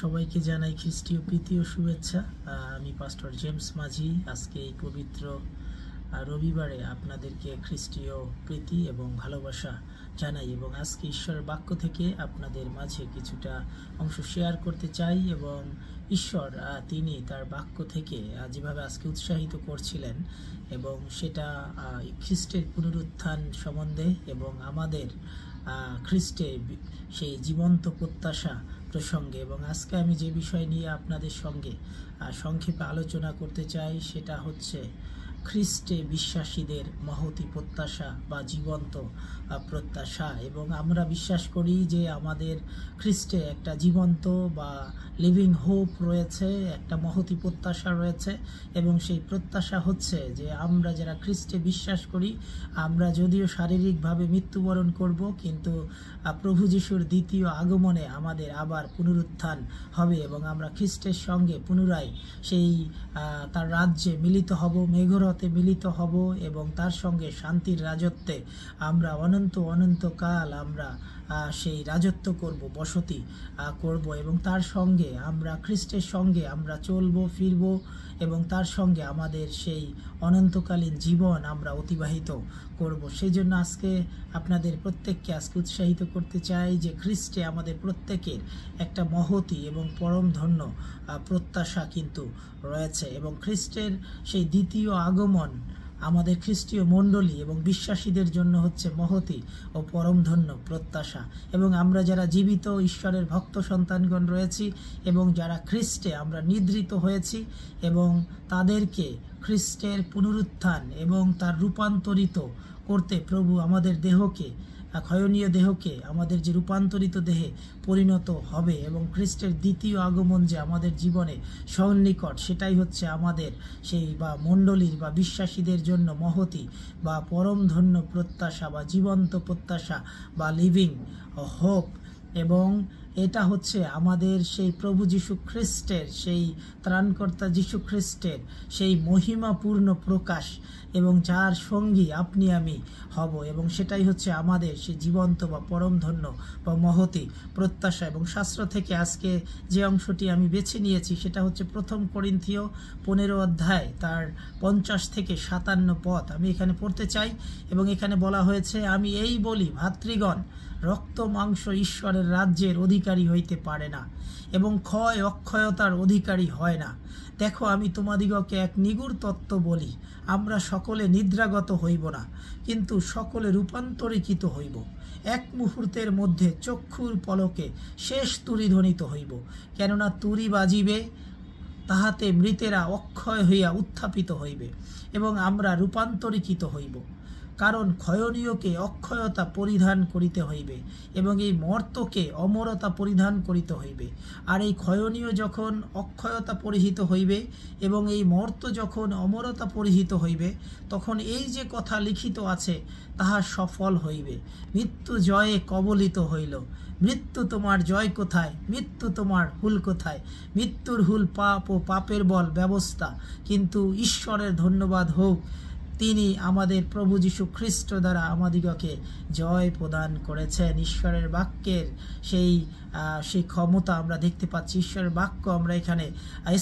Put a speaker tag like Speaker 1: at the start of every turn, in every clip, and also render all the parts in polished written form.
Speaker 1: সবাইকে জানাই খ্রিস্টীয় প্রীতি ও শুভেচ্ছা। আমি পাস্টর জেমস মাঝি। আজকে এই পবিত্র রবিবারে আপনাদেরকে খ্রিস্টীয় প্রীতি এবং ভালোবাসা জানাই এবং আজকে ঈশ্বরের বাক্য থেকে আপনাদের মাঝে কিছুটা অংশ শেয়ার করতে চাই। এবং ঈশ্বর তিনি তার বাক্য থেকে যেভাবে আজকে উৎসাহিত করছিলেন এবং সেটা খ্রিস্টের পুনরুত্থান সম্বন্ধে এবং আমাদের খ্রিস্টে সেই জীবন্ত প্রত্যাশা প্রসঙ্গে। এবং আজকে আমি যে বিষয় নিয়ে আপনাদের সঙ্গে সংক্ষেপে আলোচনা করতে চাই সেটা হচ্ছে খ্রিস্টে বিশ্বাসীদের মহতী প্রত্যাশা বা জীবন্ত প্রত্যাশা। এবং আমরা বিশ্বাস করি যে আমাদের খ্রিস্টে একটা জীবন্ত বা লিভিং হোপ রয়েছে, একটা মহতী প্রত্যাশা রয়েছে। এবং সেই প্রত্যাশা হচ্ছে যে আমরা যারা খ্রিস্টে বিশ্বাস করি, আমরা যদিও শারীরিকভাবে মৃত্যুবরণ করব, কিন্তু প্রভু যিশুর দ্বিতীয় আগমনে আমাদের আবার পুনরুত্থান হবে এবং আমরা খ্রিস্টের সঙ্গে পুনরায় সেই তার রাজ্যে মিলিত হব, মেঘরথে মিলিত হব এবং তার সঙ্গে শান্তির রাজত্বে আমরা অনন্তকাল আমরা সেই রাজত্ব করব, বসতি করব এবং তার সঙ্গে আমরা খ্রিস্টের সঙ্গে আমরা চলবো, ফিরব এবং তার সঙ্গে আমাদের সেই অনন্তকালীন জীবন আমরা অতিবাহিত করব। সেই জন্য আজকে আপনাদের প্রত্যেককে আজকে উৎসাহিত করতে চাই যে খ্রিস্টে আমাদের প্রত্যেকের একটা মহতী এবং পরম ধন্য প্রত্যাশা কিন্তু রয়েছে। এবং খ্রিস্টের সেই দ্বিতীয় আগমন আমাদের খ্রিস্টীয় মণ্ডলী এবং বিশ্বাসীদের জন্য হচ্ছে মহতী ও পরমধন্য প্রত্যাশা। এবং আমরা যারা জীবিত ঈশ্বরের ভক্ত সন্তানগণ রয়েছি এবং যারা খ্রিস্টে আমরা নিদ্রিত হয়েছি এবং তাদেরকে খ্রিস্টের পুনরুত্থান এবং তার রূপান্তরিত করতে প্রভু আমাদের দেহকে, ক্ষয়নীয় দেহকে আমাদের যে রূপান্তরিত দেহে পরিণত হবে এবং খ্রিস্টের দ্বিতীয় আগমন যে আমাদের জীবনে সন্নিকট, সেটাই হচ্ছে আমাদের সেই বা মণ্ডলীর বা বিশ্বাসীদের জন্য মহতী বা পরমধন্য প্রত্যাশা বা জীবন্ত প্রত্যাশা বা লিভিং হোপ। এবং এটা হচ্ছে আমাদের সেই প্রভু যীশু খ্রিস্টের, সেই ত্রাণকর্তা যীশু খ্রিস্টের সেই মহিমাপূর্ণ প্রকাশ এবং যার সঙ্গী আপনি আমি হব। এবং সেটাই হচ্ছে আমাদের সেই জীবন্ত বা পরমধন্য বা মহতী প্রত্যাশা। এবং শাস্ত্র থেকে আজকে যে অংশটি আমি বেছে নিয়েছি সেটা হচ্ছে 1 করিন্থীয় 15 অধ্যায় তার 50 থেকে 57 পদ আমি এখানে পড়তে চাই। এবং এখানে বলা হয়েছে, আমি এই বলি ভাতৃগণ, রক্ত মাংস ঈশ্বরের রাজ্যের অধিকারী হইতে পারে না এবং ক্ষয় অক্ষয়তার অধিকারী হয় না। দেখো, আমি তোমাদিগকে এক নিগুড় তত্ত্ব বলি, আমরা সকলে নিদ্রাগত হইব না, কিন্তু সকলে রূপান্তরিত হইব। এক মুহূর্তের মধ্যে চক্ষুর পলকে শেষ তুরি ধ্বনিত হইব। কেননা তুরি বাজিবে, তাহাতে মৃতেরা অক্ষয় হইয়া উত্থাপিত হইবে এবং আমরা রূপান্তরিত হইব। কারণ ক্ষয়নীয়কে অক্ষয়তা পরিধান করিতে হইবে এবং এই মর্তকে অমরতা পরিধান করিতে হইবে। আর এই ক্ষয়নীয় যখন অক্ষয়তা পরিহিত হইবে এবং এই মর্ত যখন অমরতা পরিহিত হইবে, তখন এই যে কথা লিখিত আছে তাহা সফল হইবে। মৃত্যু জয়ে কবলিত হইল। মৃত্যু তোমার জয় কোথায়? মৃত্যু তোমার হুল কোথায়? মৃত্যুর হুল পাপ ও পাপের বল ব্যবস্থা। কিন্তু ঈশ্বরের ধন্যবাদ হোক, তিনি আমাদের প্রভু যীশু খ্রিস্ট দ্বারা আমাদিগকে জয় প্রদান করেছেন। ঈশ্বরের বাক্যের সেই ক্ষমতা আমরা দেখতে পাচ্ছি। ঈশ্বরের বাক্য আমরা এখানে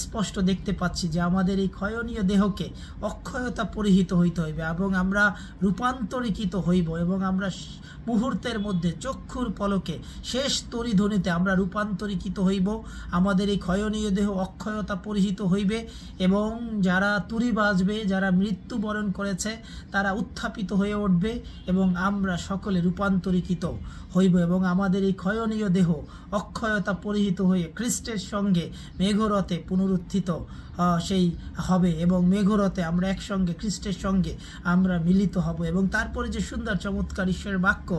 Speaker 1: স্পষ্ট দেখতে পাচ্ছি যে আমাদের এই ক্ষয়নীয় দেহকে অক্ষয়তা পরিহিত হইতে হইবে এবং আমরা রূপান্তরিত হইব এবং আমরা মুহূর্তের মধ্যে চক্ষুর পলকে শেষ তরিধ্বনিতে আমরা রূপান্তরিত হইব। আমাদের এই ক্ষয়নীয় দেহ অক্ষয়তা পরিহিত হইবে এবং যারা তুরি বাজবে, যারা মৃত্যুবরণ করেছে, তারা উত্থাপিত হয়ে উঠবে এবং আমরা সকলে রূপান্তরিত হইব এবং আমাদের এই ক্ষয়নীয় দেহ অক্ষয়তা পরিহিত হয়ে খ্রিস্টের সঙ্গে মেঘরথে পুনরুত্থিত সেই হবে এবং মেঘরথে আমরা একসঙ্গে খ্রিস্টের সঙ্গে আমরা মিলিত হব। এবং তারপরে যে সুন্দর চমৎকার ঈশ্বরের বাক্য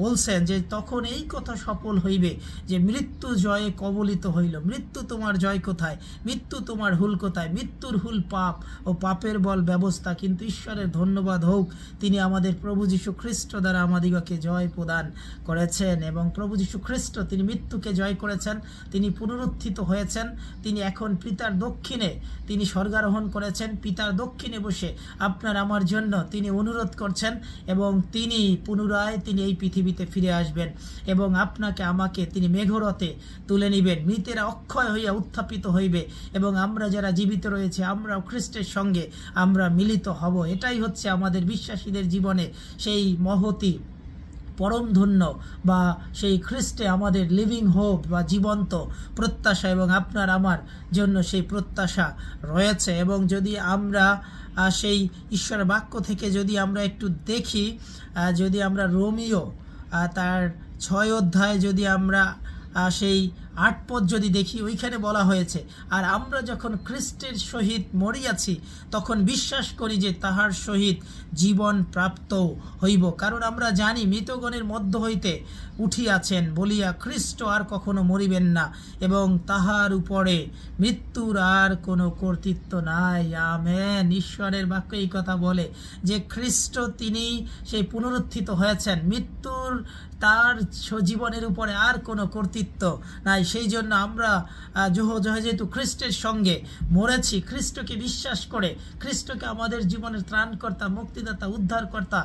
Speaker 1: বলছেন যে তখন এই কথা সফল হইবে যে মৃত্যু জয়ে কবলিত হইল। মৃত্যু তোমার জয় কোথায়? মৃত্যু তোমার হুল কোথায়? মৃত্যুর হুল পাপ ও পাপের বল ব্যবস্থা। কিন্তু ঈশ্বরের ধন্যবাদ হোক, তিনি আমাদের প্রভু যীশু খ্রিস্ট দ্বারা আমাদিগকে জয় প্রদান করে করেছেন এবং প্রভু যীশু খ্রিস্ট তিনি মৃত্যুকে জয় করেছেন, তিনি পুনরুত্থিত হয়েছেন, তিনি এখন পিতার দক্ষিণে তিনি স্বর্গারোহণ করেছেন, পিতার দক্ষিণে বসে আপনার আমার জন্য তিনি অনুরোধ করছেন এবং তিনি পুনরায় তিনি এই পৃথিবীতে ফিরে আসবেন এবং আপনাকে আমাকে তিনি মেঘরথে তুলে নিবেন, মৃতেরা অক্ষয় হইয়া উত্থাপিত হইবে এবং আমরা যারা জীবিত রয়েছে আমরাও খ্রিস্টের সঙ্গে আমরা মিলিত হব। এটাই হচ্ছে আমাদের বিশ্বাসীদের জীবনে সেই মহতি পরম ধন্য বা সেই খ্রিস্টে আমাদের লিভিং হোপ বা জীবন্ত প্রত্যাশা এবং আপনার আমার জন্য সেই প্রত্যাশা রয়েছে। এবং যদি আমরা সেই ঈশ্বর বাক্য থেকে যদি আমরা একটু দেখি, যদি আমরা রোমিও তার 6 অধ্যায় যদি আমরা সেই 8 পদ যদি দেখি, ওইখানে বলা হয়েছে, আর আমরা যখন খ্রিস্টের সহিত মরিয়াছি তখন বিশ্বাস করি যে তাহার সহিত জীবন প্রাপ্ত হইব, কারণ আমরা জানি মৃতগণের মধ্য হইতে উঠিয়াছেন বলিয়া খ্রিস্ট আর কখনো মরিবেন না এবং তাহার উপরে মৃত্যুর আর কোনো কর্তৃত্ব নাই। আমেন। ঈশ্বরের বাক্য এই কথা বলে যে খ্রিস্ট তিনি সেই পুনরুত্থিত হয়েছেন, মৃত্যুর তার জীবনের উপরে আর কোনো কর্তৃত্ব নাই। সেই জন্য আমরা যেহেতু খ্রিস্টের সঙ্গে মরেছি, খ্রিস্টকে বিশ্বাস করে, খ্রিস্টকে আমাদের জীবনের ত্রাণকর্তা, মুক্তিদাতা, উদ্ধারকর্তা,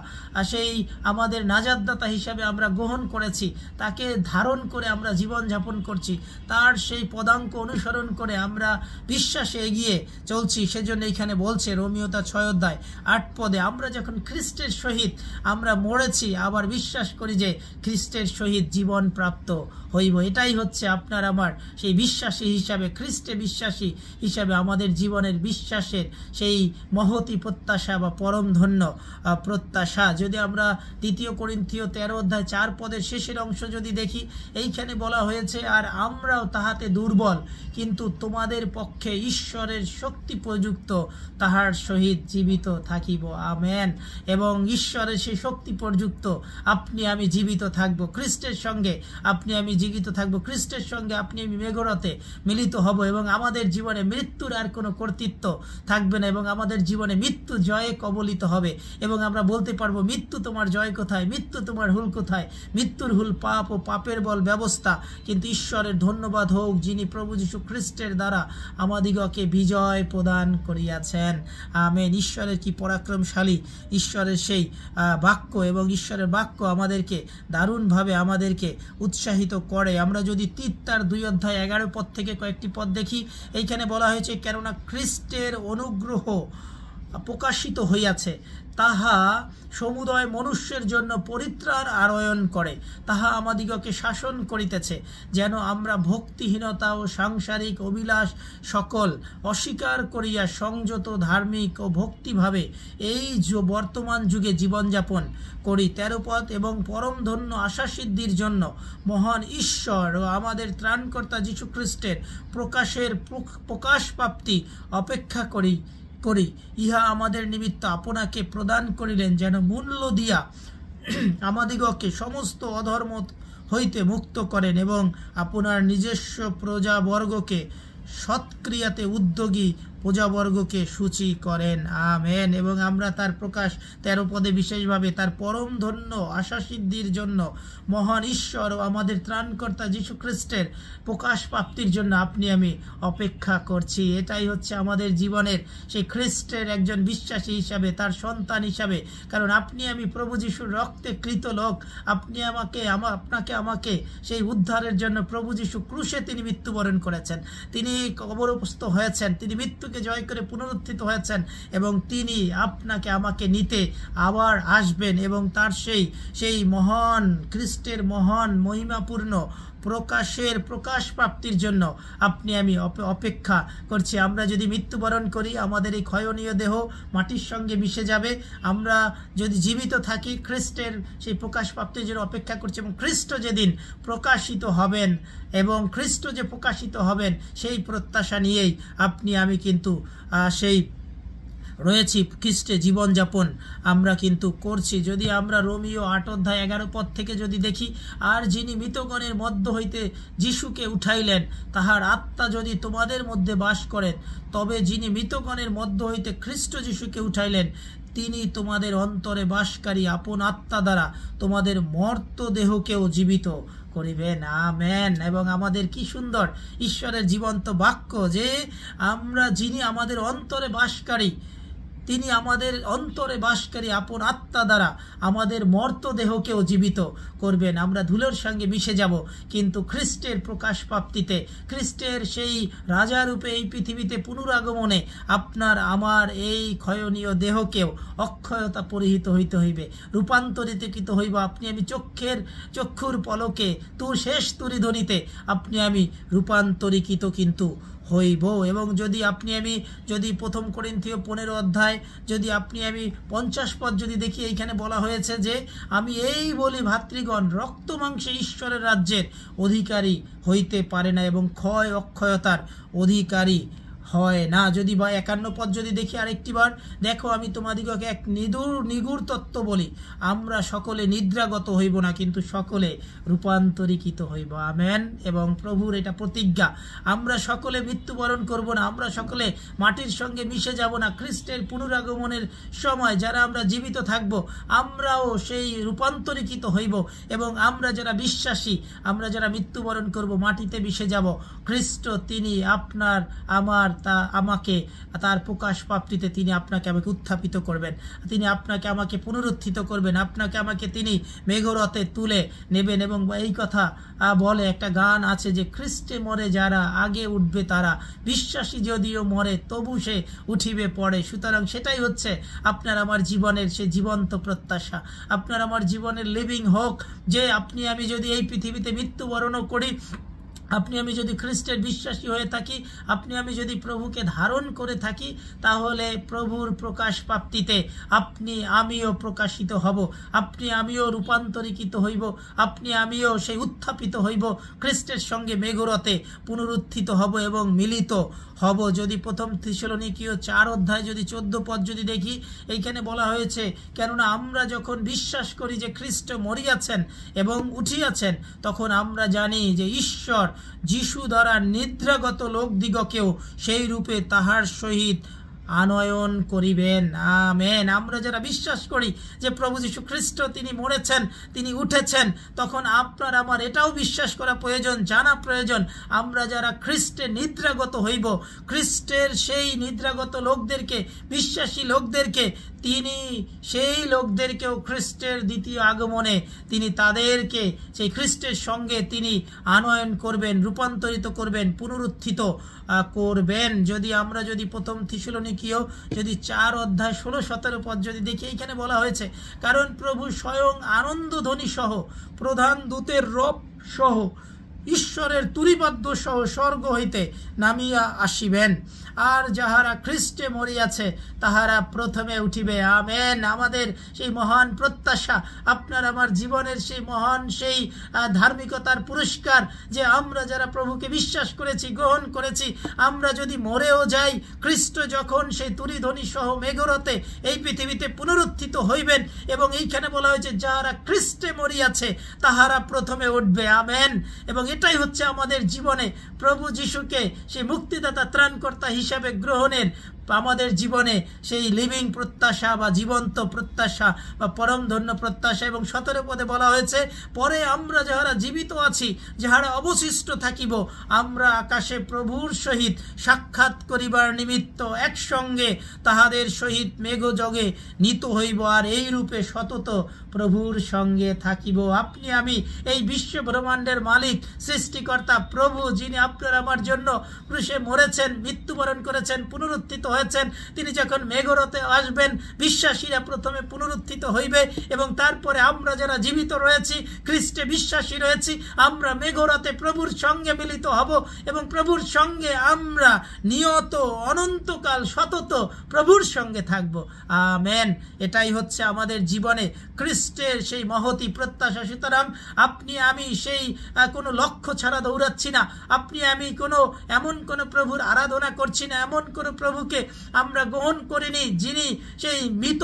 Speaker 1: সেই আমাদের নাজাতদাতা হিসাবে আমরা গ্রহণ করেছি, তাকে ধারণ করে আমরা জীবন যাপন করছি, তার সেই পদাঙ্ক অনুসরণ করে আমরা বিশ্বাসে এগিয়ে চলছি। সেজন্য এইখানে বলছে রোমিও তার 6 অধ্যায় 8 পদে, আমরা যখন খ্রিস্টের সহিত আমরা মরেছি আবার বিশ্বাস করি যে খ্রিস্টের সহিত জীবন প্রাপ্ত হইব। এটাই হচ্ছে আপনার আমার সেই বিশ্বাসী হিসাবে, খ্রিস্টে বিশ্বাসী হিসাবে আমাদের জীবনের বিশ্বাসের সেই মহতি প্রত্যাশা বা পরম ধন্য প্রত্যাশা। যদি আমরা 2 করিন্থীয় 13 অধ্যায় 4 পদের শেষের অংশ যদি দেখি, এইখানে বলা হয়েছে, আর আমরাও তাহাতে দুর্বল কিন্তু তোমাদের পক্ষে ঈশ্বরের শক্তি প্রযুক্ত তাহার সহিত জীবিত থাকিব। আমেন। এবং ঈশ্বরের সেই শক্তি প্রযুক্ত আপনি আমি জীবিত থাকব, খ্রিস্টের সঙ্গে আপনি আমি জীবিত থাকব, খ্রিস্টের সঙ্গে আপনি আমি মেঘরথে মিলিত হব এবং আমাদের জীবনে মৃত্যুর আর কোনো কর্তৃত্ব থাকবে না এবং আমাদের জীবনে মৃত্যু জয়ে কবলিত হবে এবং আমরা বলতে পারবো, মৃত্যু তোমার জয় কোথায়, মৃত্যু তোমার হুল কোথায়, মৃত্যুর হুল পাপ ও পাপের বল ব্যবস্থা, কিন্তু ঈশ্বরের ধন্যবাদ হোক যিনি প্রভু যীশু খ্রিস্টের দ্বারা আমাদিগকে বিজয় প্রদান করিয়াছেন। আমেন। ঈশ্বরের কি পরাক্রমশালী ঈশ্বরের সেই বাক্য এবং ঈশ্বরের বাক্য আমাদেরকে দারুণভাবে আমাদেরকে উৎসাহিত করে। আমরা যদি তার 2 অধ্যায় 11 পদ থেকে কয়েকটি পদ দেখি, এইখানে বলা হয়েছে, কেননা খ্রিস্টের অনুগ্রহ প্রকাশিত হইয়াছে, তাহা সমুদয় মনুষ্যের জন্য পরিত্রাণ আরোয়ন করে, তাহা আমাদিগকে শাসন করিতেছে, যেন আমরা ভক্তিহীনতা ও সাংসারিক অভিলাষ সকল অস্বীকার করিয়া সংযত, ধার্মিক ও ভক্তিভাবে এই বর্তমান যুগে জীবনযাপন করি। 13 পদ, এবং পরম ধন্য আশা সিদ্ধির জন্য মহান ঈশ্বর ও আমাদের ত্রাণকর্তা যীশু খ্রিস্টের প্রকাশ প্রাপ্তি অপেক্ষা করি। ইহা আমাদের নিমিত্ত আপনাকে প্রদান করিলেন, যেন মূল্য দিয়া আমাদিগকে সমস্ত অধর্ম হইতে মুক্ত করেন এবং আপনার নিজস্ব প্রজাবর্গকে সৎক্রিয়াতে উদ্যোগী প্রজাবর্গকে সূচি করেন। আমেন। এবং আমরা তার প্রকাশ 13 পদে বিশেষভাবে তার পরম ধন্য আশা সিদ্ধির জন্য মহান ঈশ্বর ও আমাদের ত্রাণকর্তা যীশু খ্রিস্টের প্রকাশ প্রাপ্তির জন্য আপনি আমি অপেক্ষা করছি। এটাই হচ্ছে আমাদের জীবনের সেই খ্রিস্টের একজন বিশ্বাসী হিসাবে, তার সন্তান হিসাবে, কারণ আপনি আমি প্রভু যীশুর রক্তে কৃত লোক। আপনি আপনাকে আমাকে সেই উদ্ধারের জন্য প্রভু যীশু ক্রুশে তিনি মৃত্যুবরণ করেছেন, তিনি কবরস্থ হয়েছেন, তিনি মৃত্যুকে জয় করে পুনরুত্থিত হয়েছেন এবং তিনি আপনাকে আমাকে নিতে আবার আসবেন এবং তার সেই মহান খ্রিস্টের মহান মহিমাপূর্ণ প্রকাশ প্রাপ্তির জন্য আপনি আমি অপেক্ষা করছি। আমরা যদি মৃত্যুবরণ করি, আমাদের এই ক্ষয়নীয় দেহ মাটির সঙ্গে মিশে যাবে। আমরা যদি জীবিত থাকি, খ্রিস্টের সেই প্রকাশ প্রাপ্তির জন্য অপেক্ষা করছি এবং খ্রিস্ট যেদিন প্রকাশিত হবেন এবং খ্রিস্ট যে প্রকাশিত হবেন সেই প্রত্যাশা নিয়েই আপনি আমি কিন্তু সেই রয়েছি, খ্রিস্টে জীবনযাপন আমরা কিন্তু করছি। যদি আমরা রোমিও 8 অধ্যায় 11 পদ থেকে যদি দেখি, আর যিনি মৃতগণের মধ্য হইতে যিশুকে উঠাইলেন, তাহার আত্মা যদি তোমাদের মধ্যে বাস করেন, তবে যিনি মৃতগণের মধ্য হইতে খ্রিস্ট যিশুকে উঠাইলেন, তিনি তোমাদের অন্তরে বাসকারী আপন আত্মা দ্বারা তোমাদের মর্ত দেহকেও জীবিত করিবেন। আমেন। এবং আমাদের কি সুন্দর ঈশ্বরের জীবন্ত বাক্য যে আমরা যিনি আমাদের অন্তরে বাসকারী, তিনি আমাদের অন্তরে বাসকারী আপন আত্মা দ্বারা আমাদের মর্ত দেহকেও জীবিত করবেন। আমরা ধুলোর সঙ্গে মিশে যাব, কিন্তু খ্রিস্টের প্রকাশ প্রাপ্তিতে, খ্রিস্টের সেই রাজারূপে এই পৃথিবীতে পুনরাগমনে আপনার আমার এই ক্ষয়নীয় দেহকেও অক্ষয়তা পরিহিত হইতে হইবে, রূপান্তরিত হইব। আপনি আমি চক্ষুর পলকে শেষ তুরিধ্বনিতে আপনি আমি রূপান্তরিত কিন্তু হইব। এবং যদি আপনি আমি যদি 1 করিন্থীয় 15 অধ্যায় যদি আপনি আমি 50 পদ যদি দেখি, এইখানে বলা হয়েছে যে আমি এই বলি ভাতৃগণ, রক্ত মাংসে ঈশ্বরের রাজ্যের অধিকারী হইতে পারে না এবং ক্ষয় অক্ষয়তার অধিকারী হয় না। যদি বা 51 পদ যদি দেখি আরেকটি বার, দেখো আমি তোমাদিগকে এক নিগুড় তত্ত্ব বলি, আমরা সকলে নিদ্রাগত হইব না, কিন্তু সকলে রূপান্তরিত হইব। আমেন। এবং প্রভুর এটা প্রতিজ্ঞা, আমরা সকলে মৃত্যুবরণ করব না, আমরা সকলে মাটির সঙ্গে মিশে যাব না। খ্রিস্টের পুনরাগমনের সময় যারা আমরা জীবিত থাকব, আমরাও সেই রূপান্তরিত হইব এবং আমরা যারা বিশ্বাসী, আমরা যারা মৃত্যুবরণ করব, মাটিতে মিশে যাব। খ্রিস্ট তিনি আপনার আমার আমাকে তার প্রকাশ প্রাপ্তিতে তিনি আপনাকে আমাকে উত্থাপিত করবেন, তিনি আপনাকে আমাকে পুনরুত্থিত করবেন, আপনাকে আমাকে তিনি মেঘরথে তুলে নেবেন। এবং এই কথা বলে একটা গান আছে যে খ্রিস্টে মরে যারা আগে উঠবে তারা, বিশ্বাসী যদিও মরে তবু সে উঠিবে পড়ে। সুতরাং সেটাই হচ্ছে আপনার আমার জীবনের সে জীবন্ত প্রত্যাশা, আপনার আমার জীবনের লিভিং হোক, যে আপনি আমি যদি এই পৃথিবীতে মৃত্যুবরণও করি, আপনি আমি যদি খ্রিস্টের বিশ্বাসী হয়ে থাকি, আপনি আমি যদি প্রভুকে ধারণ করে থাকি, তাহলে প্রভুর প্রকাশ প্রাপ্তিতে আপনি আমিও প্রকাশিত হব, আপনি আমিও রূপান্তরিত হইব, আপনি আমিও সেই উত্থাপিত হইব, খ্রিস্টের সঙ্গে মেঘরথে পুনরুত্থিত হব এবং মিলিত হব। যদি 1 থিসলনিকীয় 4 অধ্যায় যদি 14 পদ যদি দেখি, এইখানে বলা হয়েছে, কেননা আমরা যখন বিশ্বাস করি যে খ্রিস্ট মরিয়াছেন এবং উঠিয়াছেন, তখন আমরা জানি যে ঈশ্বর যিশু দ্বারা নিদ্রাগত লোকদিগকেও সেই রূপে তাহার সহিত আনয়ন করিবেন। আমেন। আমরা যারা বিশ্বাস করি যে প্রভু যীশু খ্রিস্ট তিনি মরেছেন, তিনি উঠেছেন, তখন আপনার আমার এটাও বিশ্বাস করা প্রয়োজন, জানা প্রয়োজন, আমরা যারা খ্রিস্টে নিদ্রাগত হইব, খ্রিস্টের সেই নিদ্রাগত লোকদেরকে, বিশ্বাসী লোকদেরকে তিনি সেই লোকদেরকেও খ্রিস্টের দ্বিতীয় আগমনে তিনি তাদেরকে সেই খ্রিস্টের সঙ্গে তিনি আনয়ন করবেন, রূপান্তরিত করবেন, পুনরুত্থিত করবেন। যদি আমরা যদি 1 থিসলনিকীয় যদি 4 অধ্যায় 16-17 পদ যদি দেখি, এইখানে বলা হয়েছে, কারণ প্রভু স্বয়ং আনন্দধ্বনি সহ, প্রধান দূতের রব সহ, ঈশ্বরের তুরিবাদ্য সহ স্বর্গ হইতে নামিয়া আসিবেন, আর যাহারা খ্রিস্টে মরিয়াছে তাহারা প্রথমে উঠিবে। আমেন। আমাদের সেই মহান প্রত্যাশা, আপনার আমার জীবনের সেই মহান সেই ধার্মিকতার পুরস্কার, যে আমরা যারা প্রভুকে বিশ্বাস করেছি, গ্রহণ করেছি, আমরা যদি মরেও যাই, খ্রিস্ট যখন সেই তুরিধ্বনি সহ মেঘরথে এই পৃথিবীতে পুনরুত্থিত হইবেন, এবং এইখানে বলা হয়েছে যাহারা খ্রিস্টে মরিয়াছে তাহারা প্রথমে উঠবে। আমেন। এবং এটাই হচ্ছে আমাদের জীবনে প্রভু যিশুকে সেই মুক্তিদাতা ত্রাণকর্তা হিসাবে গ্রহণের আমাদের জীবনে সেই লিভিং প্রত্যাশা বা জীবন্ত প্রত্যাশা বা পরমধন্য প্রত্যাশা। এবং 17 পদে বলা হয়েছে, পরে আমরা যাহারা জীবিত আছি, যাহারা অবশিষ্ট থাকিব, আমরা আকাশে প্রভুর সহিত সাক্ষাৎ করিবার নিমিত্ত একসঙ্গে তাহাদের সহিত মেঘযোগে নীত হইব, আর এই রূপে সতত প্রভুর সঙ্গে থাকিব। আপনি আমি এই বিশ্ব ব্রহ্মাণ্ডের মালিক, সৃষ্টিকর্তা প্রভু, যিনি আপনার আমার জন্য ক্রুশে মরেছেন, মৃত্যুবরণ করেছেন, পুনরুত্থিত হয়েছেন, তিনি যখন মেঘরথে আসবেন, বিশ্বাসীরা প্রথমে পুনরুত্থিত হইবে এবং তারপরে আমরা যারা জীবিত রয়েছি, খ্রিস্টে বিশ্বাসী রয়েছি, আমরা মেঘরথে প্রভুর সঙ্গে মিলিত হব এবং প্রভুর সঙ্গে আমরা নিয়ত অনন্তকাল সতত প্রভুর সঙ্গে থাকব। আমেন। এটাই হচ্ছে আমাদের জীবনে খ্রিস্টের সেই মহতি প্রত্যাশা। সুতরাং আপনি আমি সেই কোনো লক্ষ্য ছাড়া দৌড়াচ্ছি না, আপনি আমি কোনো এমন কোনো প্রভুর আরাধনা করছি না, এমন কোনো প্রভুকে আমরা গ্রহণ করিনি, যিনি সেই মৃত,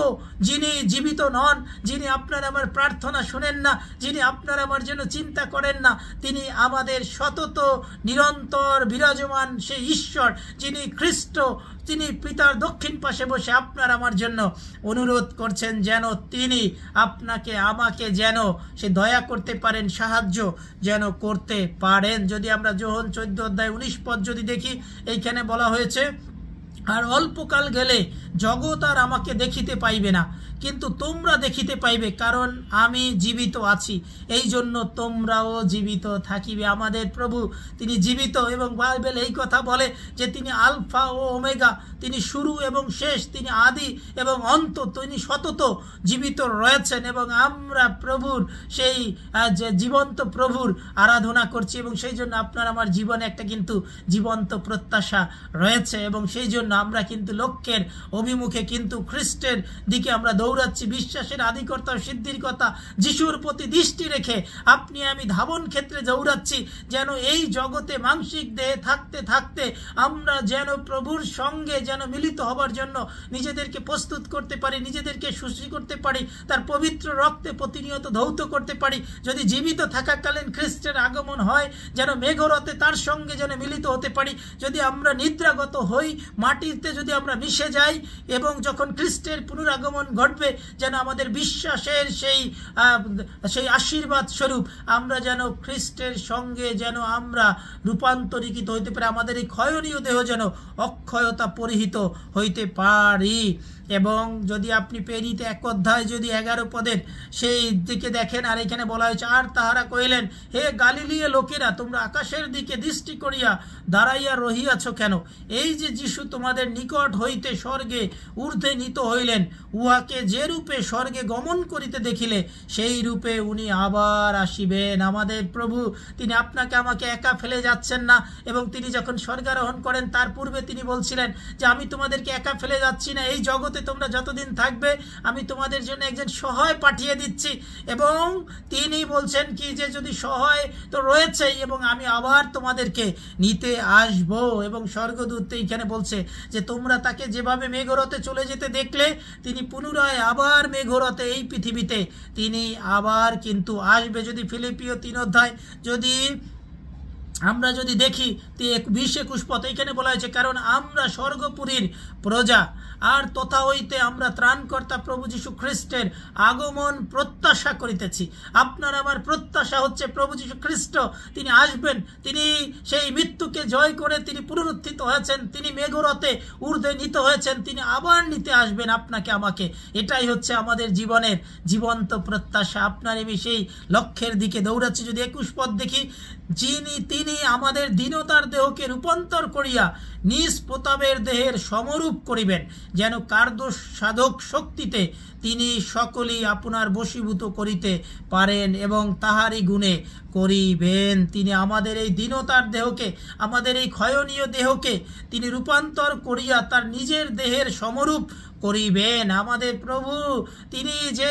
Speaker 1: যিনি জীবিত নন, যিনি আপনার আমার প্রার্থনা শোনেন না, যিনি আপনার আমার জন্য চিন্তা করেন না, তিনি আমাদের সতত নিরন্তর বিরাজমান সেই ঈশ্বর, যিনি খ্রিস্ট, তিনি পিতার দক্ষিণ পাশে বসে আপনার আমার জন্য অনুরোধ করছেন যেন তিনি আপনাকে আমাকে যেন সে দয়া করতে পারেন, সাহায্য যেন করতে পারেন। যদি আমরা যোহন 14:19 যদি দেখি, এইখানে বলা হয়েছে, আর অল্পকাল গেলে জগৎ আর আমাকে দেখিতে পাইবে না, কিন্তু তোমরা দেখিতে পাইবে, কারণ আমি জীবিত আছি, এই জন্য তোমরাও জীবিত থাকিবে। আমাদের প্রভু তিনি জীবিত, এবং বাইবেল এই কথা বলে যে তিনি আলফা ও ওমেগা, তিনি শুরু এবং শেষ, তিনি আদি এবং অন্ত, তিনি সতত জীবিত রয়েছেন। এবং আমরা প্রভুর সেই যে জীবন্ত প্রভুর আরাধনা করছি, এবং সেই জন্য আপনার আমার জীবনে একটা কিন্তু জীবন্ত প্রত্যাশা রয়েছে, এবং সেই জন্য আমরা কিন্তু লক্ষ্যের অভিমুখে কিন্তু খ্রিস্টের দিকে আমরা দৌড়াচ্ছি। বিশ্বাসের আদিকর্তা ও সিদ্ধির কথা যিশুর প্রতি দৃষ্টি রেখে আপনি আমি ধাবন ক্ষেত্রে দৌড়াচ্ছি, যেন এই জগতে মানসিক দেহে থাকতে থাকতে আমরা যেন প্রভুর সঙ্গে যেন মিলিত হবার জন্য নিজেদেরকে প্রস্তুত করতে পারি, নিজেদেরকে সুস্থ করতে পারি, তার পবিত্র রক্তে প্রতিনিয়ত ধৌত করতে পারি। যদি জীবিত থাকাকালীন খ্রিস্টের আগমন হয়, যেন মেঘরথে তার সঙ্গে যেন মিলিত হতে পারি। যদি আমরা নিদ্রাগত হই, মাটিতে যদি আমরা মিশে যাই, এবং যখন খ্রিস্টের পুনরাগমন ঘটবে, যেন আমাদের বিশ্বাসের সেই আশীর্বাদ স্বরূপ আমরা যেন খ্রিস্টের সঙ্গে যেন আমরা রূপান্তরিত হইতে পারি, আমাদের এই ক্ষয়নীয় দেহ যেন অক্ষয়তা পরিহিত হইতে পারি। এবং যদি আপনি পেরিতে 1 যদি 11 পদের সেই দিকে দেখেন, আর এখানে বলা হয়েছে, আর তাহারা কহিলেন, হে গালিলীয় লোকেরা, তোমরা আকাশের দিকে দৃষ্টি করিয়া দাঁড়াইয়া রহিয়াছ কেন? এই যে যিশু তোমাদের নিকট হইতে স্বর্গে ঊর্ধ্বে নীত হইলেন, উহাকে যে রূপে স্বর্গে গমন করিতে দেখিলে, সেই রূপে উনি আবার আসিবেন। আমাদের প্রভু তিনি আপনাকে আমাকে একা ফেলে যাচ্ছেন না, এবং তিনি যখন স্বর্গারোহণ করেন তার পূর্বে তিনি বলছিলেন যে আমি তোমাদেরকে একা ফেলে যাচ্ছি না, এই জগতে তোমরা যতদিন থাকবে আমি তোমাদের জন্য একজন সহায় পাঠিয়ে দিচ্ছি। এবং তিনি বলছেন কি, যে যদি সহায় তো রয়েছেই, এবং আমি আবার তোমাদেরকে নিতে আসব। এবং স্বর্গদূত এখানে বলছে যে তোমরা তাকে যেভাবে মেঘরথে চলে যেতে দেখলে, তিনি পুনরায় আবার মেঘরথে এই পৃথিবীতে তিনি আবার কিন্তু আসবে। যদি ফিলিপিও 3 যদি আমরা যদি দেখি 20-21 পথ, এখানে বলা হয়েছে, কারণ আমরা স্বর্গপুরীর প্রজা, আর তথা হইতে আমরা ত্রাণকর্তা প্রভু যীশু খ্রিস্টের আগমন প্রত্যাশা করিতেছি। আপনার আমার প্রত্যাশা হচ্ছে প্রভু যীশু খ্রিস্ট তিনি আসবেন, তিনি সেই মৃত্যুকে জয় করে তিনি পুনরুত্থিত হয়েছেন, তিনি মেঘরথে ঊর্ধ্বে নীত হয়েছেন, তিনি আবার নিতে আসবেন আপনাকে আমাকে। এটাই হচ্ছে আমাদের জীবনের জীবন্ত প্রত্যাশা। আপনার আমি সেই লক্ষ্যের দিকে দৌড়াচ্ছি। যদি 21 পদ দেখি, তিনি আমাদের দীনতার দেহকে রূপান্তর করিয়া নিজ প্রতাপের দেহের সমরূপ করিবেন, যেন কার্য সাধক শক্তিতে তিনি সকলেই আপনার বশীভূত করিতে পারেন এবং তাহারই গুণে করিবেন। তিনি আমাদের এই দীনতার দেহকে, আমাদের এই ক্ষয়নীয় দেহকে তিনি রূপান্তর করিয়া তার নিজের দেহের সমরূপ করিবেন। আমাদের প্রভু তিনি যে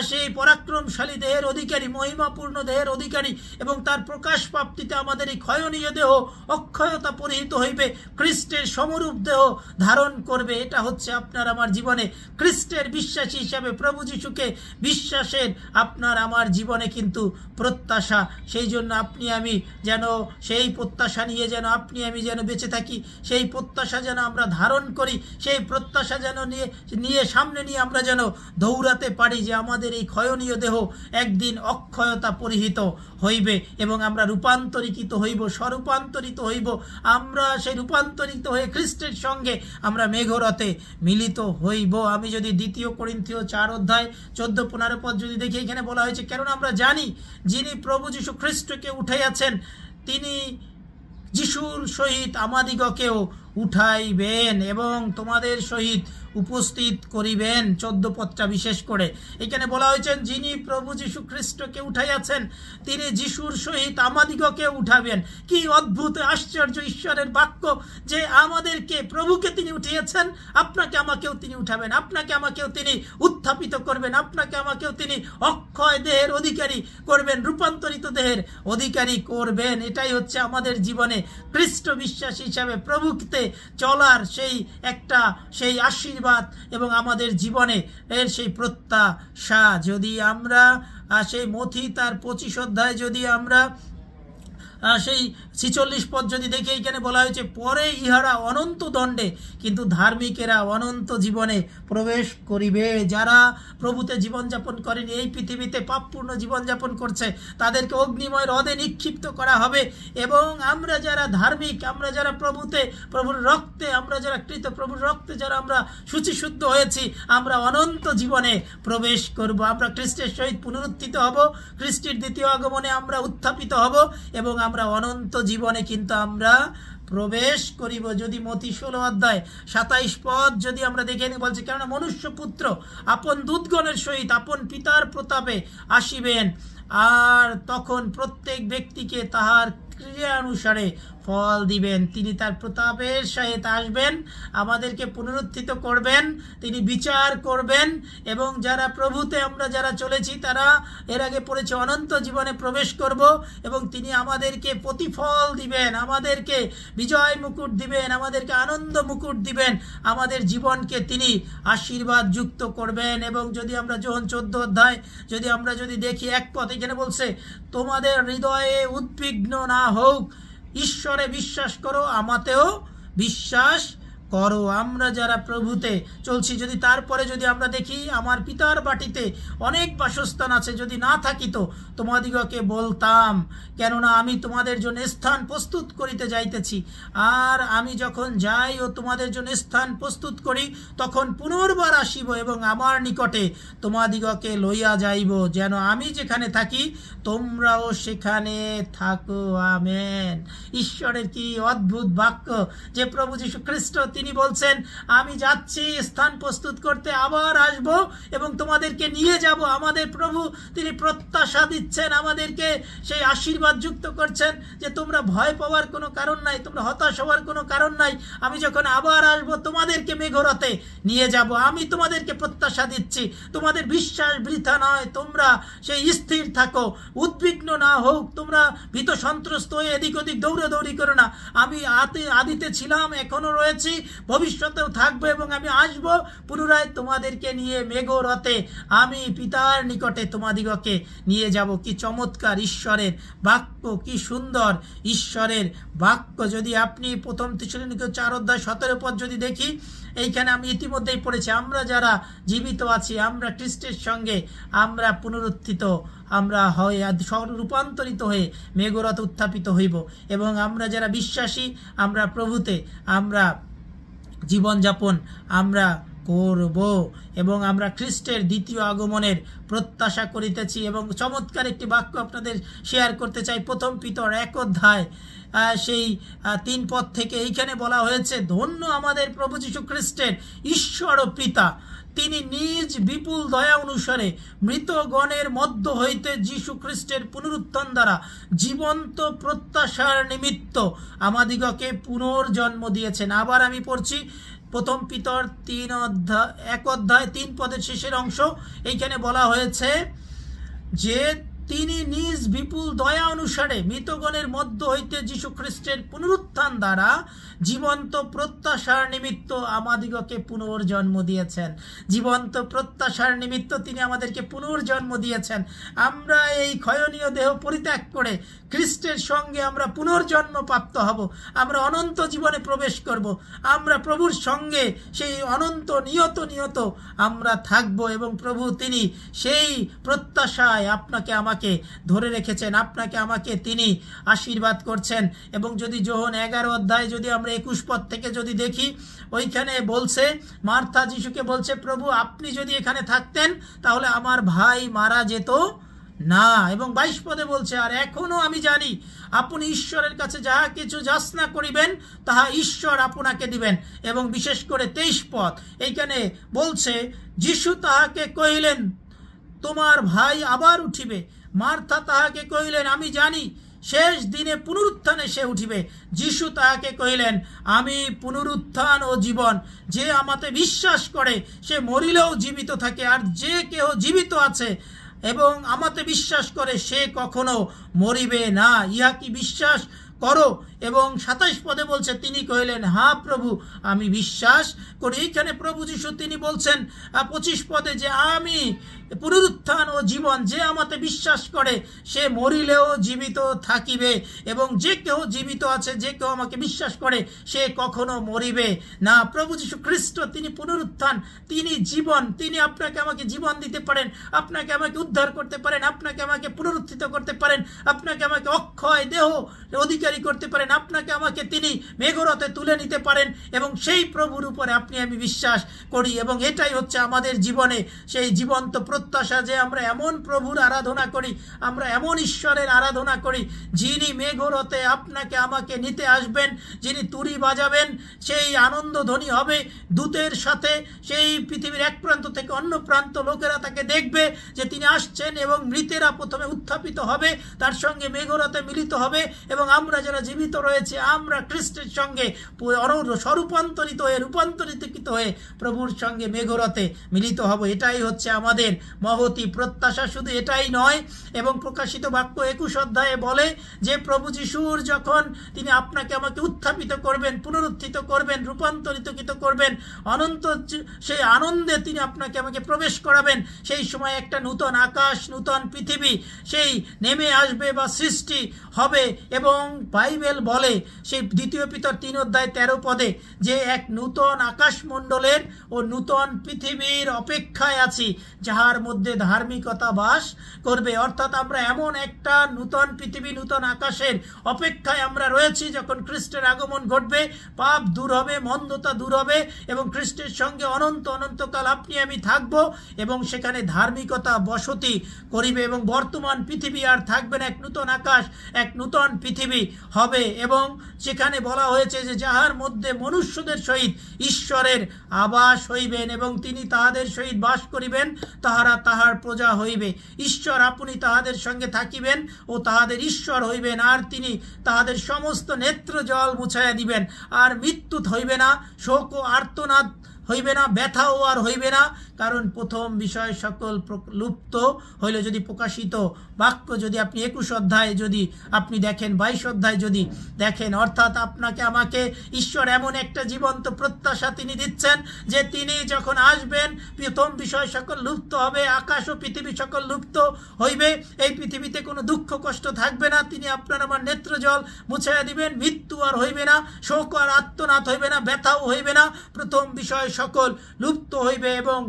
Speaker 1: সেই পরাক্রমশালী দেহের অধিকারী, মহিমাপূর্ণ দেহের অধিকারী, এবং তার প্রকাশ প্রাপ্তিতে আমাদের এই ক্ষয়নীয় দেহ অক্ষয়তা পরিহিত হইবে, খ্রিস্টের সমরূপ দেহ ধারণ করবে। এটা হচ্ছে আপনার আমার জীবনে খ্রিস্টের বিশ্বাসী হিসাবে প্রভু যিশুকে বিশ্বাসের আপনার আমার জীবনে কিন্তু প্রত্যাশা। সেই জন্য আপনি আমি যেন সেই প্রত্যাশা নিয়ে যেন আপনি আমি যেন বেঁচে থাকি, সেই প্রত্যাশা যেন আমরা ধারণ করি, সেই প্রত্যাশা যেন নিয়ে সামনে নিয়ে আমরা যেন দৌড়াতে পারি, যে আমাদের এই ক্ষয়নীয় দেহ একদিন অক্ষয়তা পরিহিত হইবে এবং আমরা রূপান্তরিত হইব, স্বরূপান্তরিত হইব। আমরা সেই রূপান্তরিত হয়ে খ্রিস্টের সঙ্গে আমরা মেঘরথে মিলিত হইব। আমি যদি 2 করিন্থীয় 4:14-15 পদ যদি দেখি, এখানে বলা হয়েছে, কারণ আমরা জানি যিনি প্রভু যীশু খ্রিস্টকে উঠাইয়াছেন, তিনি যিশুর সহিত আমাদিগকেও উঠাইবেন এবং তোমাদের সহিত উপস্থিত করিবেন। 14 পদটা বিশেষ করে এখানে বলা হয়েছে, যিনি প্রভু যীশু খ্রিস্টকে উঠাইয়াছেন তিনি যিশুর সহিত আমাদিগকে উঠাবেন। কি অদ্ভুত আশ্চর্য ঈশ্বরের বাক্য, যে আমাদেরকে প্রভুকে তিনি উঠিয়েছেন, আপনাকে আমাকেও তিনি উঠাবেন, আপনাকে আমাকেও তিনি উত্থাপিত করবেন, আপনাকে আমাকেও তিনি অক্ষয় দেহের অধিকারী করবেন, রূপান্তরিত দেহের অধিকারী করবেন। এটাই হচ্ছে আমাদের জীবনে খ্রিস্ট বিশ্বাসী হিসাবে প্রভুতে পথে চলার সেই আশীর্বাদ এবং আমাদের জীবনে এর সেই প্রত্যাশা যদি আমরা সেই মথি তার 25 অধ্যায় যদি আমরা সেই 46 পদ যদি দেখি, এইখানে বলা হয়েছে পরে ইহারা অনন্ত দণ্ডে কিন্তু ধার্মিকেরা অনন্ত জীবনে প্রবেশ করিবে। যারা প্রভুতে জীবনযাপন করেনি, এই পৃথিবীতে পাপপূর্ণ জীবনযাপন করছে, তাদেরকে অগ্নিময় হ্রদে নিক্ষিপ্ত করা হবে। এবং আমরা যারা ধার্মিক, আমরা যারা প্রভুর রক্তে, আমরা যারা কৃত প্রভুর রক্তে যারা আমরা শুচিশুদ্ধ হয়েছি, আমরা অনন্ত জীবনে প্রবেশ করব। আমরা খ্রিস্টের সহিত পুনরুত্থিত হব, খ্রিস্টের দ্বিতীয় আগমনে আমরা উত্থাপিত হব এবং আমরা অনন্ত জীবনে কিন্তু আমরা প্রবেশ করিব। যদি মথি 16 অধ্যায় 27 পদ যদি আমরা দেখে নিই, বলছে কেননা মনুষ্য পুত্র আপন দূতগণের সহিত আপন পিতার প্রতাপে আসিবেন, আর তখন প্রত্যেক ব্যক্তিকে তাহার ক্রিয়া অনুসারে ফল দিবেন। তিনি তার প্রতাপের সহিত আসবেন, আমাদেরকে পুনরুত্থিত করবেন, তিনি বিচার করবেন এবং যারা প্রভুতে আমরা যারা চলেছি তারা এর আগে পড়েছে অনন্ত জীবনে প্রবেশ করব এবং তিনি আমাদেরকে প্রতিফল দিবেন, আমাদেরকে বিজয় মুকুট দিবেন, আমাদেরকে আনন্দ মুকুট দিবেন, আমাদের জীবনকে তিনি আশীর্বাদ যুক্ত করবেন। এবং যদি আমরা যোহন 14 অধ্যায় যদি দেখি 1 পদ, এখানে বলছে তোমাদের হৃদয়ে উদ্বিগ্ন না হোক, ঈশ্বরে বিশ্বাস করো, আমাতেও বিশ্বাস করো। আমরা যারা প্রভুতে চলছি, যদি তারপরে যদি আমরা দেখি আমার পিতার বাটিতে অনেক বাসস্থান আছে, যদি না থাকিত তোমাদিগকে বলতাম, কেননা আমি তোমাদের জন্য স্থান প্রস্তুত করিতে যাইতেছি। আর আমি যখন যাই ও তোমাদের জন্য স্থান প্রস্তুত করি, তখন পুনর্বার আসিব এবং আমার নিকটে তোমাদিগকে লইয়া যাইব, যেন আমি যেখানে থাকি তোমরাও সেখানে থাকো। আমেন। ঈশ্বরের কি অদ্ভুত বাক্য যে প্রভু যীশু খ্রিস্ট তিনি বলছেন আমি যাচ্ছি স্থান প্রস্তুত করতে, আবার আসব এবং তোমাদেরকে নিয়ে যাব। আমাদের প্রভু তিনি প্রত্যাশা দিচ্ছেন, আমাদেরকে সেই আশীর্বাদ যুক্ত করছেন যে তোমরা ভয় পাওয়ার কোনো কারণ নাই, তোমরা হতাশ হওয়ার কোনো কারণ নাই। আমি যখন আবার আসব তোমাদেরকে মেঘরথে নিয়ে যাব। আমি তোমাদেরকে প্রত্যাশা দিচ্ছি, তোমাদের বিশ্বাস বৃথা নয়, তোমরা সেই স্থির থাকো, উদ্বিগ্ন না হোক, তোমরা ভীত সন্ত্রস্ত হয়ে এদিক ওদিক দৌড়াদৌড়ি করো না। আমি আদিতে ছিলাম, এখনো রয়েছি, ভবিষ্যতেও থাকবো এবং আমি আসব পুনরায় তোমাদেরকে নিয়ে মেঘরথে, আমি পিতার নিকটে তোমাদিগকে নিয়ে যাব। কি চমৎকার ঈশ্বরের বাক্য, কি সুন্দর ঈশ্বরের বাক্য। যদি আপনি প্রথম থিসসলুনিকে 4 অধ্যায় 17 পদ যদি দেখি, এইখানে আমি ইতিমধ্যেই পড়েছি, আমরা যারা জীবিত আছি, আমরা খ্রিস্টের সঙ্গে আমরা পুনরুত্থিত, আমরা রূপান্তরিত হয়ে মেঘরথ উত্থাপিত হইব এবং আমরা যারা বিশ্বাসী, আমরা প্রভুতে আমরা জীবনযাপন আমরা করব এবং আমরা খ্রিস্টের দ্বিতীয় আগমনের প্রত্যাশা করিতেছি। এবং চমৎকার একটি বাক্য আপনাদের শেয়ার করতে চাই। প্রথম পিতর 1 অধ্যায় সেই 3 পদ থেকে এইখানে বলা হয়েছে, ধন্য আমাদের প্রভু যীশু খ্রিস্টের ঈশ্বর ও পিতা, তিনি নিজ বিপুল দয়া অনুসারে মৃতগণের মধ্য হইতে যীশু খ্রিস্টের পুনরুত্থান দ্বারা জীবন্ত প্রত্যাশার নিমিত্ত আমাদিগকে পুনর্জন্ম দিয়েছেন। আবার আমি পড়ছি প্রথম পিতর 1 অধ্যায় 3 পদের শেষের অংশ, এইখানে বলা হয়েছে যে তিনি নিজ বিপুল দয়া অনুসারে মৃতগণের মধ্য হইতে যীশু খ্রিস্টের পুনরুত্থান দ্বারা জীবন্ত প্রত্যাশার নিমিত্ত আমাদিগকে পুনর্জন্ম দিয়েছেন। জীবন্ত প্রত্যাশার নিমিত্ত তিনি আমাদেরকে পুনর্জন্ম দিয়েছেন। আমরা এই ক্ষয়নীয় দেহ পরিত্যাগ করে খ্রিস্টের সঙ্গে আমরা পুনর্জন্ম প্রাপ্ত হব, আমরা অনন্ত জীবনে প্রবেশ করব, আমরা প্রভুর সঙ্গে সেই অনন্ত নিয়ত আমরা থাকব এবং প্রভু তিনি সেই প্রত্যাশায় আপনাকে আমাকে ধরে রেখেছেন, আপনাকে আমাকে তিনি আশীর্বাদ করছেন। এবং যদি যোহন 11 অধ্যায় যদি আমরা 21 পদ থেকে যদি দেখি, ওইখানে বলছে মার্থা যিশুকে বলছে, প্রভু আপনি যদি এখানে থাকতেন তাহলে আমার ভাই মারা যেত না। এবং 22 পদে বলছে, আর এখনো আমি জানি আপনি ঈশ্বরের কাছে যাহা কিছু যাচনা করিবেন তাহা ঈশ্বর আপনাকে দিবেন। এবং বিশেষ করে 23 পদ এইখানে বলছে, যিশু তাহাকে কহিলেন তোমার ভাই আবার উঠিবে। মার্থা তাহাকে কহিলেন আমি জানি শেষ দিনে পুনরুত্থানে সে উঠিবে। যিশু তাহাকে কহিলেন আমি পুনরুত্থান ও জীবন, যে আমাতে বিশ্বাস করে সে মরিলেও জীবিত থাকে, আর যে কেহ জীবিত আছে এবং আমাতে বিশ্বাস করে সে কখনো মরিবে না। ইহা কি বিশ্বাস করো। এবং 27 পদে বলছে, তিনি কহিলেন, হ্যাঁ প্রভু, আমি বিশ্বাস করি। এইখানে প্রভু যিশু তিনি বলছেন 25 পদে যে আমি পুনরুত্থান ও জীবন, যে আমাতে বিশ্বাস করে সে মরিলেও জীবিত থাকিবে, এবং যে কেউ জীবিত আছে, যে কেউ আমাকে বিশ্বাস করে সে কখনো মরিবে না। প্রভু যীশু খ্রিস্ট তিনি পুনরুত্থান, তিনি জীবন, তিনি আপনাকে আমাকে জীবন দিতে পারেন, আপনাকে আমাকে উদ্ধার করতে পারেন, আপনাকে আমাকে পুনরুত্থিত করতে পারেন, আপনাকে আমাকে অক্ষয় দেহ অধিকারী করতে পারেন, আপনাকে আমাকে তিনি মেঘরথে তুলে নিতে পারেন। এবং সেই প্রভুর উপরে আপনি আমি বিশ্বাস করি, এবং এটাই হচ্ছে আমাদের জীবনে সেই জীবন্ত প্রত্যাশা যে আমরা এমন প্রভুর আরাধনা করি, আমরা এমন ঈশ্বরের আরাধনা করি যিনি মেঘরথে আপনাকে আমাকে নিতে আসবেন, যিনি তুরি বাজাবেন, সেই আনন্দধ্বনি হবে দূতের সাথে, সেই পৃথিবীর এক প্রান্ত থেকে অন্য প্রান্ত লোকেরা তাকে দেখবে যে তিনি আসছেন, এবং মৃতেরা প্রথমে উত্থাপিত হবে, তার সঙ্গে মেঘরথে মিলিত হবে, এবং আমরা যারা জীবিত রয়েছে আমরা খ্রিস্টের সঙ্গে স্বরূপান্তরিত হয়ে প্রভুর সঙ্গে মেঘরথে মিলিত হব। এটাই হচ্ছে আমাদের মহতি প্রত্যাশা। শুধু এটাই নয়, এবং প্রকাশিত বাক্য 21 অধ্যায়ে বলে যে প্রভু যিশুর যখন তিনি আপনাকে আমাকে উত্থাপিত করবেন, পুনরুত্থিত করবেন, রূপান্তরিত করবেন, অনন্ত সেই আনন্দে তিনি আপনাকে আমাকে প্রবেশ করাবেন, সেই সময় একটা নূতন আকাশ, নূতন পৃথিবী সেই নেমে আসবে বা সৃষ্টি হবে। এবং বাইবেল বলে সেই 2 পিতর 3 অধ্যায় 13 পদে যে এক নূতন আকাশমণ্ডলের ও নূতন পৃথিবীর অপেক্ষায় আছি, যাহার মধ্যে ধার্মিকতা বাস করবে। অর্থাৎ আমরা এমন একটা নূতন পৃথিবী, নূতন আকাশের অপেক্ষায় আমরা রয়েছি, যখন খ্রিস্টের আগমন ঘটবে, পাপ দূর হবে, মন্দতা দূর হবে, এবং খ্রিস্টের সঙ্গে অনন্তকাল আপনি আমি থাকব, এবং সেখানে ধার্মিকতা বসতি করিবে, এবং বর্তমান পৃথিবী আর থাকবে না, এক নূতন আকাশ, এক নূতন পৃথিবী হবে। এবং সেখানে বলা হয়েছে যে যাহার মধ্যে মনুষ্যদের সহিত ঈশ্বরের আবাস হইবেন, এবং তিনি তাহাদের সহিত বাস করিবেন, তাহারা তাহার প্রজা হইবে। ঈশ্বর আপনি তাহাদের সঙ্গে থাকিবেন ও তাহাদের ঈশ্বর হইবেন, আর তিনি তাহাদের সমস্ত নেত্র জল মুছাইয়া দিবেন, আর মৃত্যু হইবে না, শোক ও আর্তনাদ হইবে না, ব্যথাও আর হইবে না, কারণ প্রথম বিষয় সকল লুপ্ত হইল। যদি প্রকাশিত বাক্য যদি আপনি 21 অধ্যায় যদি আপনি দেখেন, 22 অধ্যায় যদি দেখেন, অর্থাৎ আপনাকে আমাকে ঈশ্বর এমন একটা জীবন্ত প্রত্যাশা তিনি দিচ্ছেন যে তিনি যখন আসবেন প্রথম বিষয় সকল লুপ্ত হবে, আকাশ ও পৃথিবী সকল লুপ্ত হইবে, এই পৃথিবীতে কোনো দুঃখ কষ্ট থাকবে না, তিনি আপনার আমার নেত্র জল মুছাইয়া দিবেন, মৃত্যু আর হইবে না, শোক আর আত্মনাদ হইবে না, ব্যথাও হইবে না, প্রথম বিষয় সকল লুপ্ত হইবে, এবং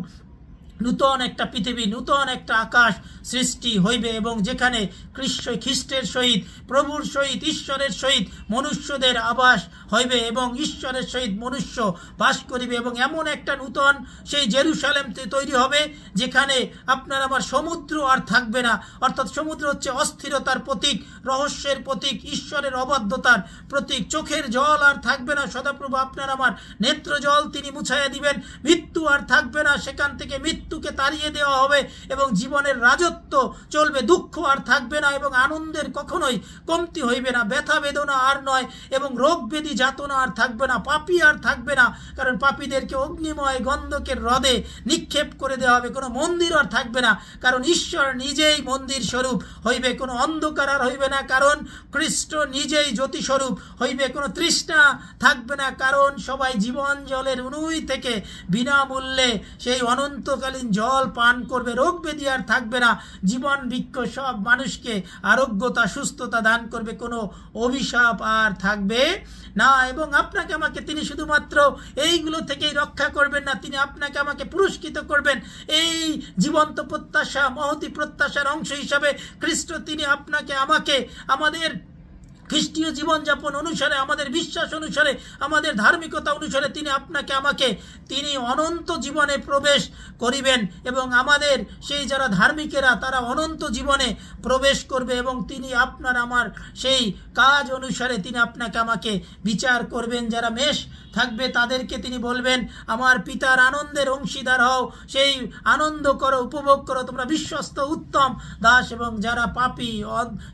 Speaker 1: নূতন একটা পৃথিবী, নূতন একটা আকাশ সৃষ্টি হইবে, এবং যেখানে খ্রিস্টের সহিত, প্রভুর সহিত, ঈশ্বরের সহিত মনুষ্যদের আবাস হইবে, এবং ঈশ্বরের সহিত মনুষ্য বাস করিবে, এবং এমন একটা নূতন সেই জেরুসালেম তৈরি হবে যেখানে আপনার আমার সমুদ্র আর থাকবে না। অর্থাৎ সমুদ্র হচ্ছে অস্থিরতার প্রতীক, রহস্যের প্রতীক, ঈশ্বরের অবাধ্যতার প্রতীক। চোখের জল আর থাকবে না, সদাপ্রভু আপনার আমার নেত্র জল তিনি মুছাইয়া দিবেন, মৃত্যু আর থাকবে না, সেখান থেকে মৃত্যুকে তাড়িয়ে দেওয়া হবে, এবং জীবনের রাজত্ব চলবে, দুঃখ আর থাকবে না, এবং আনন্দের কখনোই কমতি হইবে না, ব্যথা বেদনা আর নয়, এবং রোগ ব্যাধি যাতনা আর থাকবে না, পাপী আর থাকবে না, কারণ পাপীদেরকে অগ্নিময় গন্ধকের হ্রদে নিক্ষেপ করে দেওয়া হবে, কোনো মন্দির আর থাকবে না, কারণ ঈশ্বর নিজেই মন্দির স্বরূপ হইবে, কোনো অন্ধকার আর হইবে না, কারণ খ্রিস্ট নিজেই জ্যোতি স্বরূপ হইবে, কোনো তৃষ্ণা থাকবে না, কারণ সবাই জীবন জলের উনুই থেকে বিনামূল্যে সেই অনন্তকালীন জল পান করবে, রোগ ব্যাধি আর থাকবে না, জীবন বৃক্ষ সব মানুষকে আরোগ্যতা সুস্থতা দান করবে, কোনো অভিশাপ আর থাকবে না। এবং আপনাকে আমাকে তিনি শুধুমাত্র এইগুলো থেকেই রক্ষা করবেন না, তিনি আপনাকে আমাকে পুরস্কৃত করবেন। এই জীবন্ত প্রত্যাশা, মহতি প্রত্যাশার অংশ হিসাবে খ্রিস্ট তিনি আপনাকে আমাকে আমাদের খ্রিস্টীয় জীবনযাপন অনুসারে, আমাদের বিশ্বাস অনুসারে, আমাদের ধার্মিকতা অনুসারে তিনি আপনাকে আমাকে তিনি অনন্ত জীবনে প্রবেশ করিবেন, এবং আমাদের সেই যারা ধার্মিকেরা তারা অনন্ত জীবনে প্রবেশ করবে, এবং তিনি আপনার আমার সেই কাজ অনুসারে তিনি আপনাকে আমাকে বিচার করবেন। যারা মেষ থাকবে তাদেরকে তিনি বলবেন আমার পিতার আনন্দের অংশীদার হও, সেই আনন্দ করো, উপভোগ করো, তোমরা বিশ্বস্ত উত্তম দাস। এবং যারা পাপী,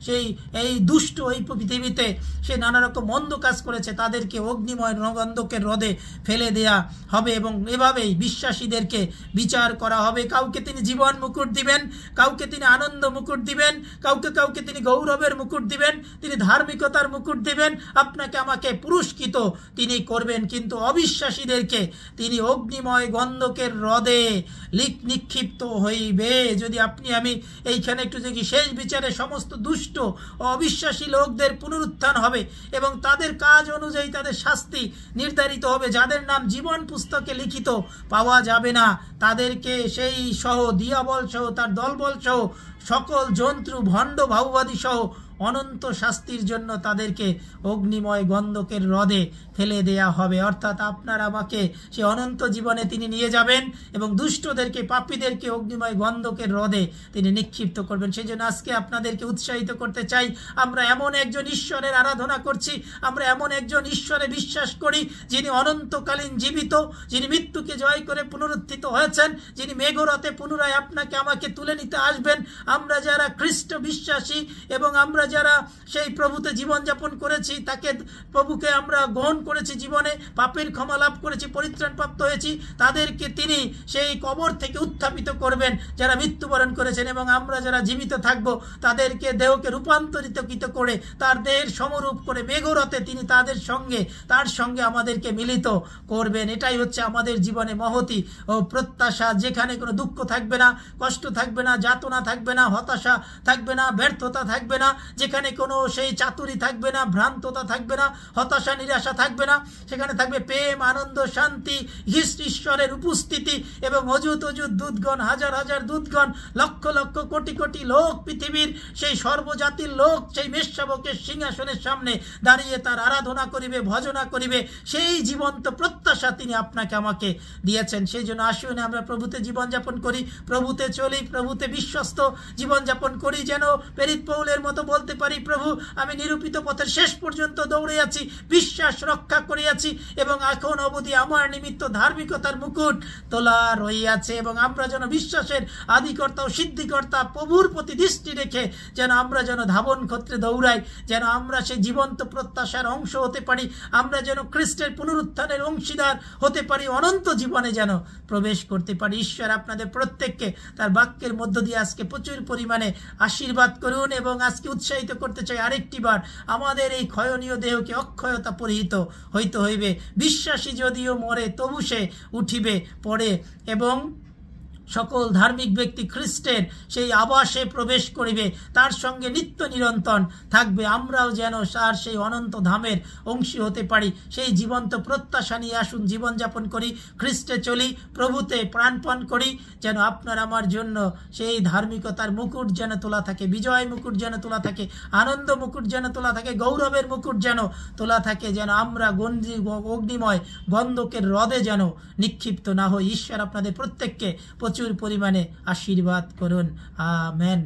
Speaker 1: সেই এই দুষ্ট এই পৃথিবীতে সে নানা রকম মন্দ কাজ করেছে তাদেরকে অগ্নিময় গন্ধকের হ্রদে ফেলে দেয়া হবে, এবং এভাবেই বিশ্বাসীদেরকে বিচার করা হবে। কাউকে তিনি জীবন মুকুট দিবেন, কাউকে তিনি আনন্দ মুকুট দিবেন, কাউকে তিনি গৌরবের মুকুট দিবেন, তিনি ধার্মিক ধার্মিকতার মুকুট দিবেন, আপনাকে আমাকে পুরস্কৃত তিনি করবেন। কিন্তু অবিশ্বাসীদেরকে তিনি অগ্নিময় গন্ধকের হ্রদে নিক্ষিপ্ত হইবে। যদি আপনি আমি এইখানে একটু দেখি, শেষ বিচারে সমস্ত দুষ্ট ও অবিশ্বাসী লোকদের পুনরুত্থান হবে এবং তাদের কাজ অনুযায়ী তাদের শাস্তি নির্ধারিত হবে। যাদের নাম জীবন পুস্তকে লিখিত পাওয়া যাবে না, তাদেরকে সেই সহ দিয়াবল সহ তার দলবল সহ সকল জন্তু ভণ্ড ভাববাদী সহ অনন্ত শাস্তির জন্য তাদেরকে অগ্নিময় গন্ধকের হ্রদে ফেলে দেয়া হবে। অর্থাৎ আপনার আমাকে সে অনন্ত জীবনে তিনি নিয়ে যাবেন এবং দুষ্টদেরকে পাপীদেরকে অগ্নিময় গন্ধকের হ্রদে তিনি নিক্ষিপ্ত করবেন। সেই জন্য আজকে আপনাদেরকে উৎসাহিত করতে চাই, আমরা এমন একজন ঈশ্বরের আরাধনা করছি, আমরা এমন একজন ঈশ্বরে বিশ্বাস করি যিনি অনন্তকালীন জীবিত, যিনি মৃত্যুকে জয় করে পুনরুত্থিত হয়েছেন, যিনি মেঘরথে পুনরায় আপনাকে আমাকে তুলে নিতে আসবেন। আমরা যারা খ্রিস্ট বিশ্বাসী এবং আমরা যারা সেই প্রভুতে জীবনযাপন করেছি, তাকে প্রভুকে আমরা গ্রহণ করেছি, জীবনে পাপের ক্ষমা লাভ করেছি, পরিত্রাণ প্রাপ্ত হয়েছি, তাদেরকে তিনি সেই কবর থেকে উত্থাপিত করবেন যারা মৃত্যুবরণ করেছেন, এবং আমরা যারা জীবিত থাকব তাদেরকে দেহকে রূপান্তরিত করে তার দেহের সমরূপ করে মেঘরথে তিনি তার সঙ্গে আমাদেরকে মিলিত করবেন। এটাই হচ্ছে আমাদের জীবনে মহতি ও প্রত্যাশা, যেখানে কোনো দুঃখ থাকবে না, কষ্ট থাকবে না, যাতনা থাকবে না, হতাশা থাকবে না, ব্যর্থতা থাকবে না, যেখানে কোনো সেই চাতুরি থাকবে না, ভ্রান্ততা থাকবে না, হতাশা নিরাশা থাকবে না, সেখানে থাকবে প্রেম, আনন্দ, শান্তি, ঈশ্বরের উপস্থিতি এবং অযুত দূতগণ, হাজার হাজার দূতগণ, লক্ষ লক্ষ কোটি কোটি লোক, পৃথিবীর সেই সর্বজাতির লোক সেই মেষশাবকের সিংহাসনের সামনে দাঁড়িয়ে তার আরাধনা করিবে, ভজনা করিবে। সেই জীবন্ত প্রত্যাশা তিনি আপনাকে আমাকে দিয়েছেন। সেই জন্য আসুন আমরা প্রভুতে জীবনযাপন করি, প্রভুতে চলি, প্রভুতে বিশ্বস্ত জীবনযাপন করি, যেন প্রেরিত পৌলের মতো বলতে পারি, প্রভু আমি নিরূপিত পথের শেষ পর্যন্ত দৌড়ে আছি, বিশ্বাস রক্ষা করিয়াছি এবং এখন অবধি আমার নিমিত্ত ধার্মিকতার মুকুট তোলা রইয়াছে। এবং আমরা যেন বিশ্বাসের আদিকর্তা ও সিদ্ধিকর্তা প্রভুর প্রতি দৃষ্টি রেখে যেন আমরা যেন ধাবন ক্ষেত্রে দৌড়াই, যেন আমরা সেই জীবন্ত প্রত্যাশার অংশ হতে পারি, আমরা যেন খ্রিস্টের পুনরুত্থানের অংশীদার হতে পারি, অনন্ত জীবনে যেন প্রবেশ করতে পারি। ঈশ্বর আপনাদের প্রত্যেককে তার বাক্যের মধ্য দিয়ে আজকে প্রচুর পরিমাণে আশীর্বাদ করুন। এবং আজকে উৎসাহিত করতে চাই আরেকটি বার, আমাদের এই ক্ষয়নীয় দেহকে অক্ষয়তা পরিহিত হইতে হইবে। বিশ্বাসী যদিও মরে তবু সে উঠিবে পড়ে, এবং সকল ধার্মিক ব্যক্তি খ্রিস্টের সেই আবাসে প্রবেশ করিবে, তার সঙ্গে নিত্য নিরন্তর থাকবে। আমরাও যেন তার সেই অনন্ত ধামের অংশী হতে পারি, সেই জীবন্ত প্রত্যাশা নিয়ে আসুন জীবনযাপন করি, খ্রিস্টে চলি, প্রভুতে প্রাণপণ করি, যেন আপনার আমার জন্য সেই ধার্মিকতার মুকুট যেন তোলা থাকে, বিজয় মুকুট যেন তোলা থাকে, আনন্দ মুকুট যেন তোলা থাকে, গৌরবের মুকুট যেন তোলা থাকে, যেন আমরা অগ্নিময় গন্ধকের হ্রদে যেন নিক্ষিপ্ত না হই। ঈশ্বর আপনাদের প্রত্যেককে প্রচুর পরিমাণে আশীর্বাদ করুন। আমেন।